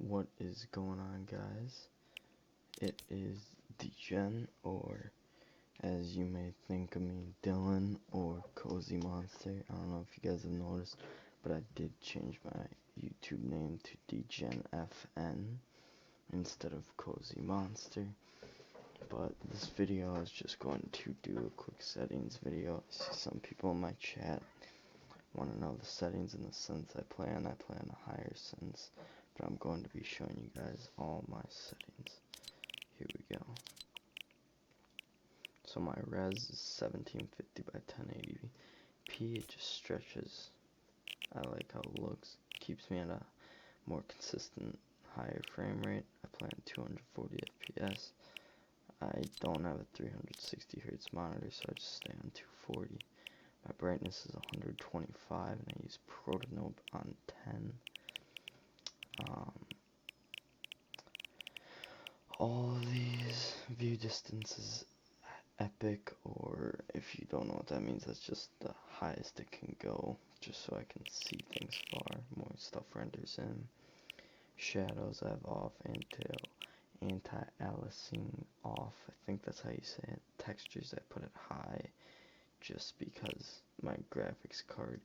What is going on, guys? It is Degen, or as you may think of me, Dylan, or Cozy Monster. I don't know if you guys have noticed, but I did change my YouTube name to DegenFN instead of Cozy Monster. But this video is just going to do a quick settings video. I see some people in my chat want to know the settings in the SENS I play on. I play on a higher SENS, but I'm going to be showing you guys all my settings. Here we go. So my res is 1750 by 1080p. It just stretches. I like how it looks. Keeps me at a more consistent higher frame rate. I play on 240 FPS. I don't have a 360 Hz monitor, so I just stay on 240. My brightness is 125, and I use Protonope on 10. All of these view distances epic, or if you don't know what that means, that's just the highest it can go, just so I can see things far. More stuff renders in. Shadows I have off, anti-aliasing off. I think that's how you say it. Textures I put it high, just because my graphics card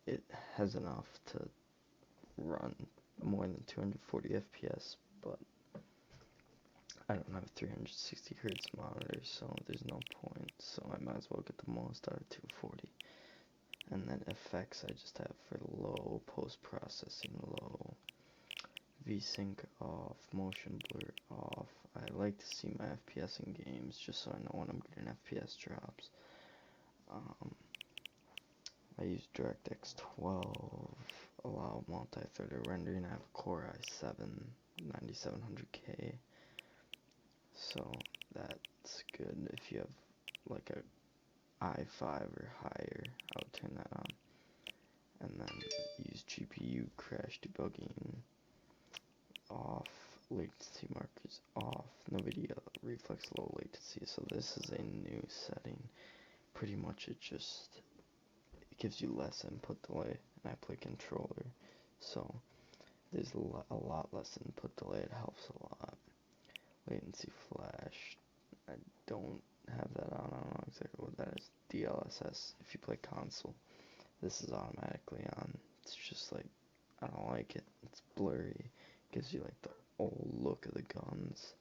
it has enough to run more than 240 FPS, but I don't have a 360 Hz monitor, so there's no point, so I might as well get the most out of 240. And then effects I just have for low, post-processing low, VSync off, motion blur off. I like to see my FPS in games just so I know when I'm getting FPS drops. I use DirectX 12, allow multi-threaded rendering. I have a Core i7 9700K, so that's good. If you have like a i5 or higher, I would turn that on. And then use GPU crash debugging off, latency markers off, NVIDIA reflex low latency. So this is a new setting. Pretty much it gives you less input delay, and I play controller, so there's a lot less input delay. It helps a lot. Latency flash, I don't have that on. I don't know exactly what that is. DLSS, if you play console, this is automatically on. It's just like, I don't like it. It's blurry. Gives you like the old look of the guns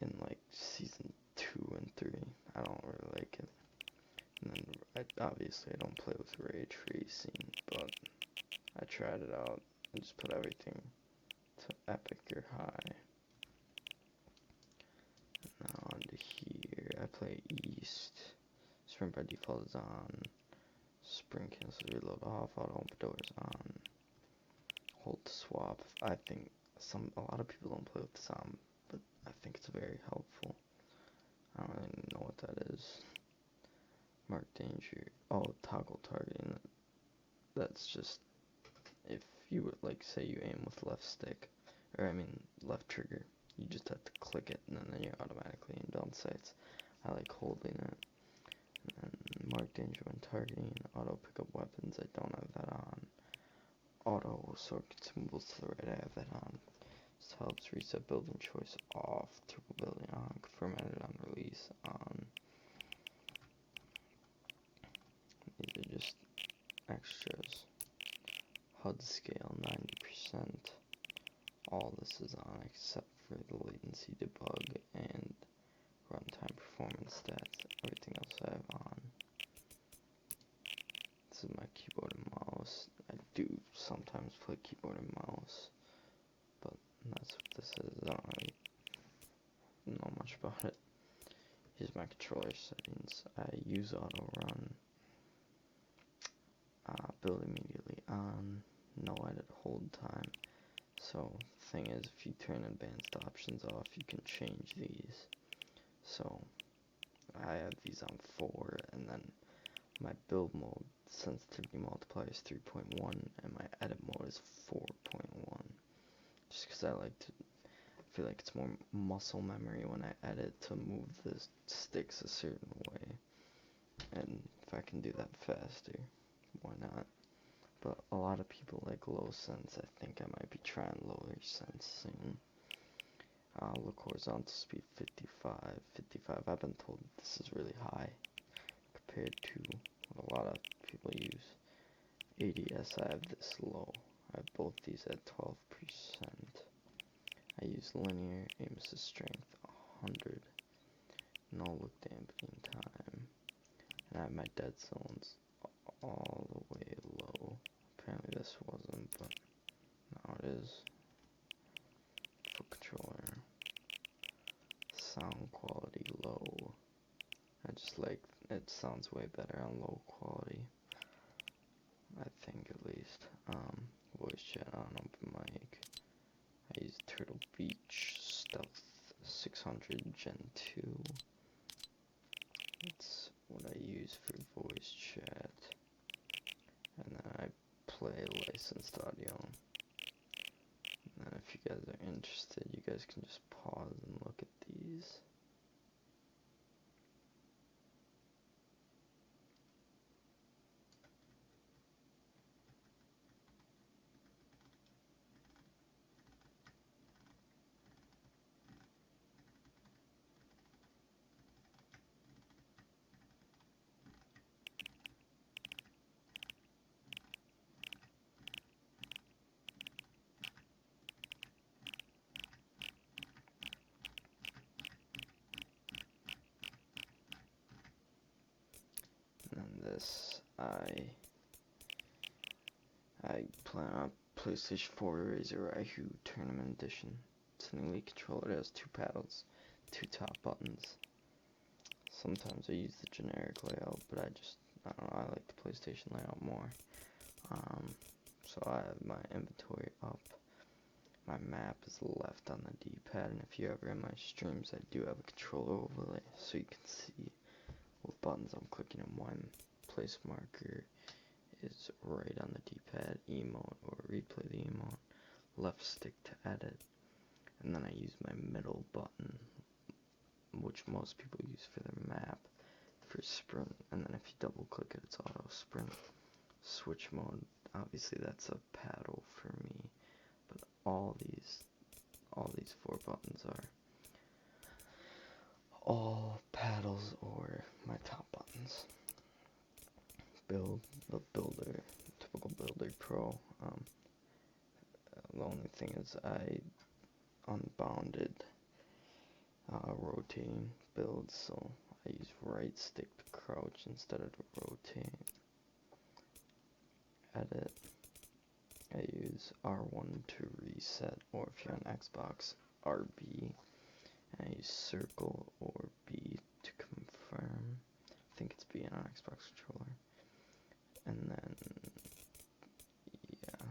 in like season 2 and 3. I don't really like it. And then obviously I don't play with ray tracing, but I tried it out. I just put everything to epic or high. Now onto here, I play east. Sprint by default is on. Sprint cancel reload off. Auto open doors on. Hold to swap. I think a lot of people don't play with this on, but I think it's very helpful. I don't really know what that is. Mark danger. Oh, toggle targeting. That's just if you would like say you aim with left stick, or I mean left trigger. You just have to click it, and then you're automatically in down sights. I like holding it. And then mark danger when targeting. Auto pick up weapons. I don't have that on. Auto sort consumables to the right. I have that on. This helps reset building choice off. Triple building on. Confirm edit on release on. These are just extras. HUD scale 90%. All this is on except for the latency debug and runtime performance stats. Everything else I have on. This is my keyboard and mouse. I do sometimes play keyboard and mouse, but that's what this is. I don't really know much about it. Here's my controller settings. I use auto run. Build immediately on. No edit hold time. So thing is, if you turn advanced options off, you can change these. So I have these on 4, and then my build mode sensitivity multiplier is 3.1, and my edit mode is 4.1. Just because I feel like it's more muscle memory when I edit to move the sticks a certain way. And if I can do that faster, why not? but a lot of people like low sense. I think I might be trying lower sense soon. Look, horizontal speed 55. 55, I've been told this is really high compared to what a lot of people use. ADS, I have this low. I have both these at 12%. I use linear, aim assist strength 100. No look dampening time. And I have my dead zones all the way low. Apparently this wasn't, but now it is. Foot controller. Sound quality low. I just like, it sounds way better on low quality. I think at least. Voice chat on open mic. I use Turtle Beach Stealth 600 Gen 2. That's what I use for voice chat. And then I play licensed audio. And then if you guys are interested, you guys can just pause and look at these. And then this, I plan on PlayStation 4 Razor Raihu Tournament Edition. It's an elite controller. It has 2 paddles, 2 top buttons. Sometimes I use the generic layout, but I don't know, I like the PlayStation layout more. So I have my inventory up. My map is left on the D-pad, and if you're ever in my streams, I do have a controller overlay, so you can see what buttons I'm clicking and when. Place marker is right on the D-pad, emote or replay the emote, left stick to edit, and then I use my middle button, which most people use for their map, for sprint, and then if you double click it, it's auto sprint. Switch mode, obviously that's a paddle for me, but all these 4 buttons are all paddles or my top buttons. Build, the builder, typical builder pro. The only thing is I unbounded rotating build, so I use right stick to crouch instead of to rotate. Edit, I use R1 to reset, or if you're on Xbox, RB. And I use circle or B to confirm. I think it's B on Xbox controller. And then, yeah,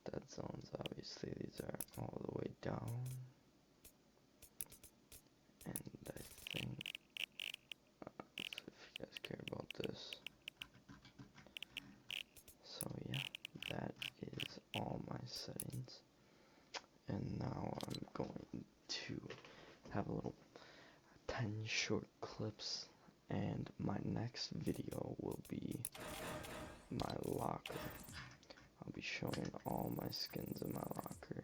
dead zones, obviously, these are all the way down. And I think, so if you guys care about this. So yeah, that is all my settings. And now I'm going to have a little 10 short clips, and my next video will be my locker. I'll be showing all my skins in my locker,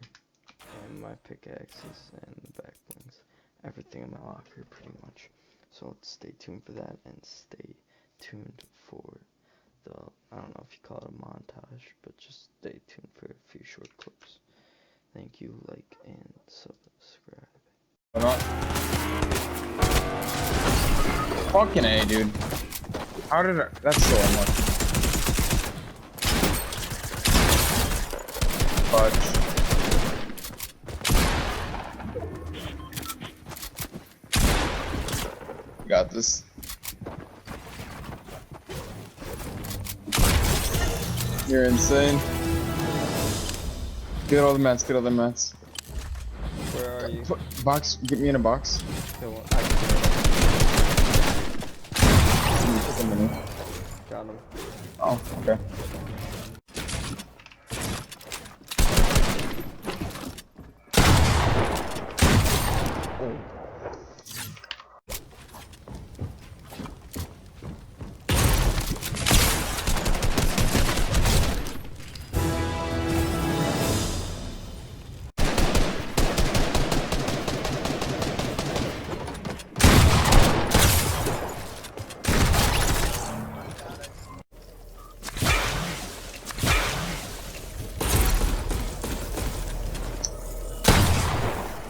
and my pickaxes and the back blings, everything in my locker pretty much. So stay tuned for that, and stay tuned for the, I don't know if you call it a montage, but just stay tuned for a few short clips. Thank you, like and subscribe. Fucking A, dude. How did I? That's so unlucky. Fudge. Got this. You're insane. Get all the mats, get all the mats. Where are you? Box, get me in a box. Got him. Oh, okay.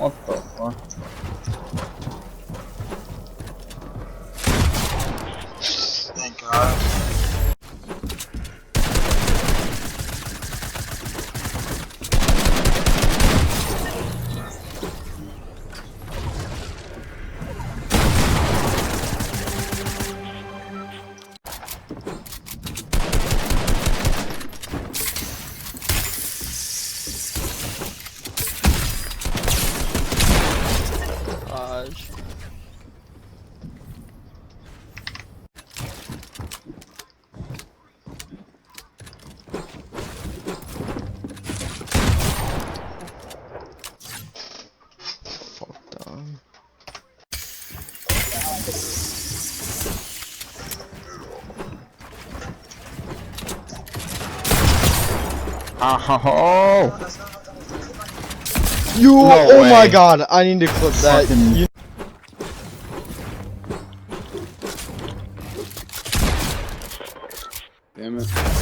What the fuck? Thank God. Gosh. Fuck them. Oh! You! No Oh my way. god! I need to clip that. Fucking- You Damn it.